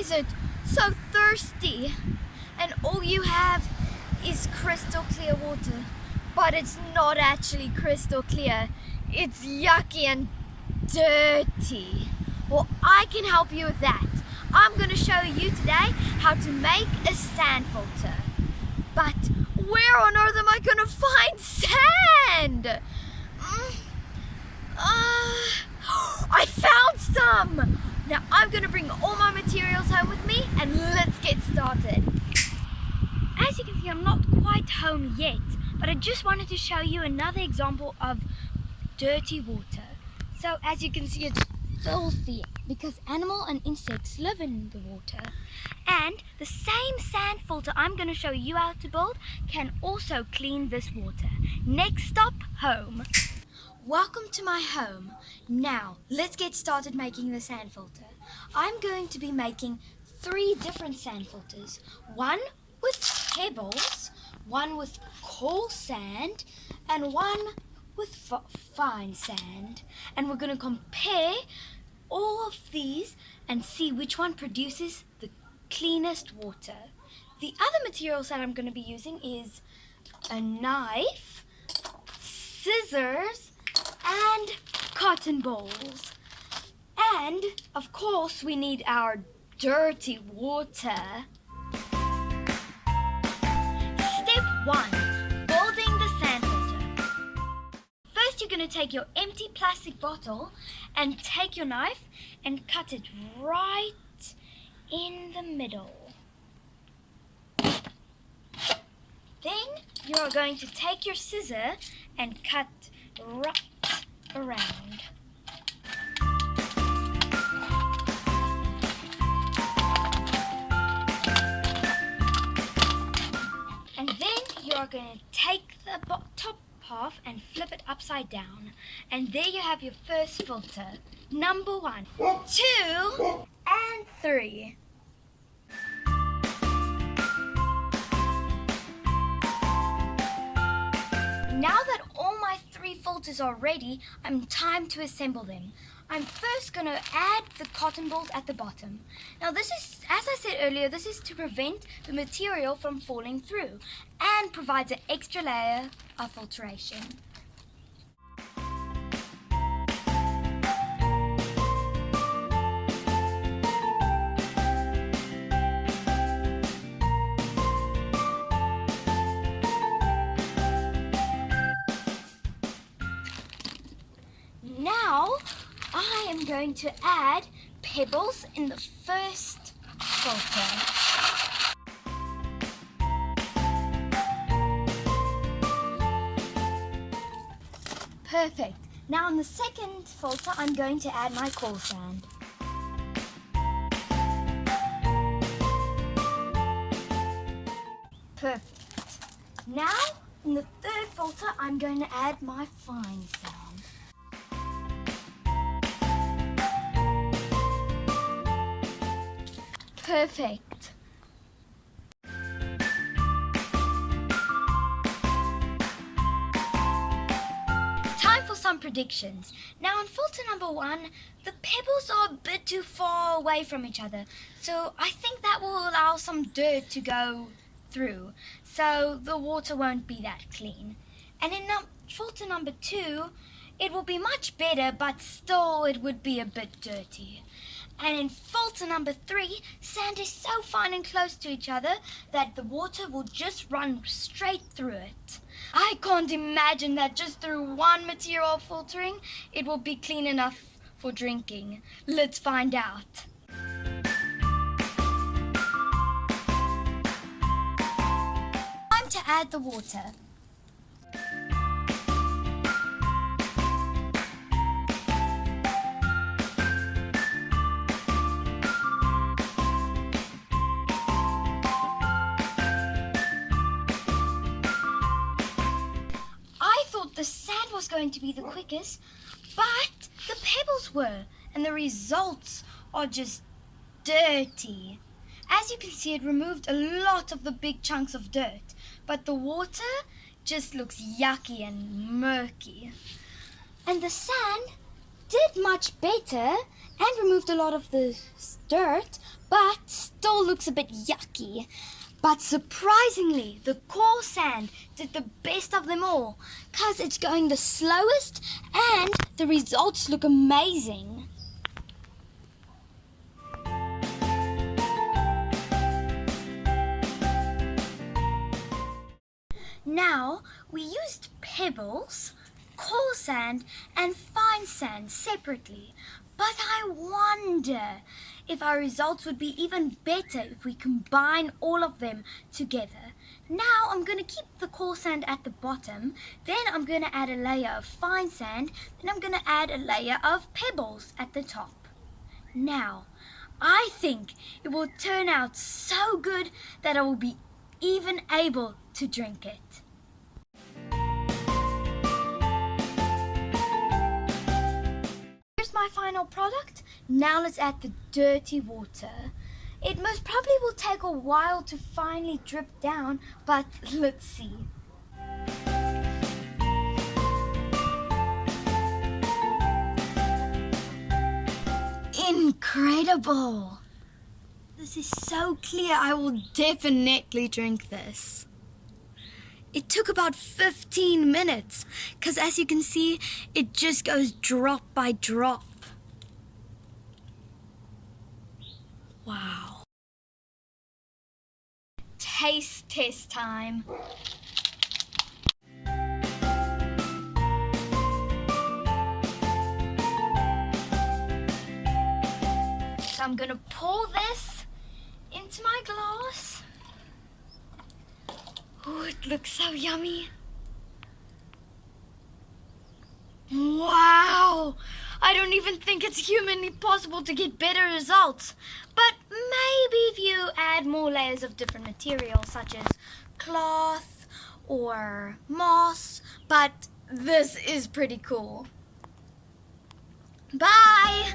desert, so thirsty, and all you have is crystal clear water. But it's not actually crystal clear. It's yucky and dirty. Well, I can help you with that. I'm going to show you today how to make a sand filter. But where on earth am I going to find sand? I found some! Now I'm going to bring all my materials home with me and let's get started. As you can see, I'm not quite home yet, but I just wanted to show you another example of dirty water. So as you can see, it's filthy because animal and insects live in the water. And the same sand filter I'm going to show you how to build can also clean this water. Next stop, home. Welcome to my home. Now, let's get started making the sand filter. I'm going to be making 3 different sand filters. One with pebbles, one with coarse sand, and one with fine sand. And we're going to compare all of these and see which one produces the cleanest water. The other materials that I'm going to be using is a knife, scissors, and cotton balls. And of course we need our dirty water. Step 1. Building the sand filter. First you're going to take your empty plastic bottle and take your knife and cut it right in the middle. Then you're going to take your scissor and cut right around. And then you're going to take the top half and flip it upside down. And there you have your first filter. Number 1, 2, and 3. Now that all my 3 filters are ready, time to assemble them. I'm first going to add the cotton balls at the bottom. Now this is, as I said earlier, this is to prevent the material from falling through and provides an extra layer of filtration. Now, I am going to add pebbles in the first filter. Perfect. Now in the second filter, I'm going to add my coarse sand. Perfect. Now, in the third filter, I'm going to add my fine sand. Perfect. Time for some predictions. Now in filter number 1, the pebbles are a bit too far away from each other. So I think that will allow some dirt to go through. So the water won't be that clean. And in filter number 2, it will be much better, but still it would be a bit dirty. And in filter number 3, sand is so fine and close to each other that the water will just run straight through it. I can't imagine that just through one material filtering, it will be clean enough for drinking. Let's find out. Time to add the water. The sand was going to be the quickest, but the pebbles were, and the results are just dirty. As you can see, it removed a lot of the big chunks of dirt, but the water just looks yucky and murky. And the sand did much better and removed a lot of the dirt, but still looks a bit yucky. But surprisingly, the core sand did the best of them all, because it's going the slowest and the results look amazing. Now, we used pebbles, core sand and fine sand separately, but I wonder if our results would be even better if we combine all of them together. Now I'm going to keep the core sand at the bottom, then I'm going to add a layer of fine sand, then I'm going to add a layer of pebbles at the top. Now, I think it will turn out so good that I will be even able to drink it. Here's my final product. Now let's add the dirty water. It most probably will take a while to finally drip down, but let's see. Incredible! This is so clear, I will definitely drink this. It took about 15 minutes, because as you can see, it just goes drop by drop. Wow. Taste test time. So I'm gonna pour this into my glass. Oh, it looks so yummy. Wow! I don't even think it's humanly possible to get better results. But maybe if you add more layers of different materials such as cloth or moss. But this is pretty cool. Bye!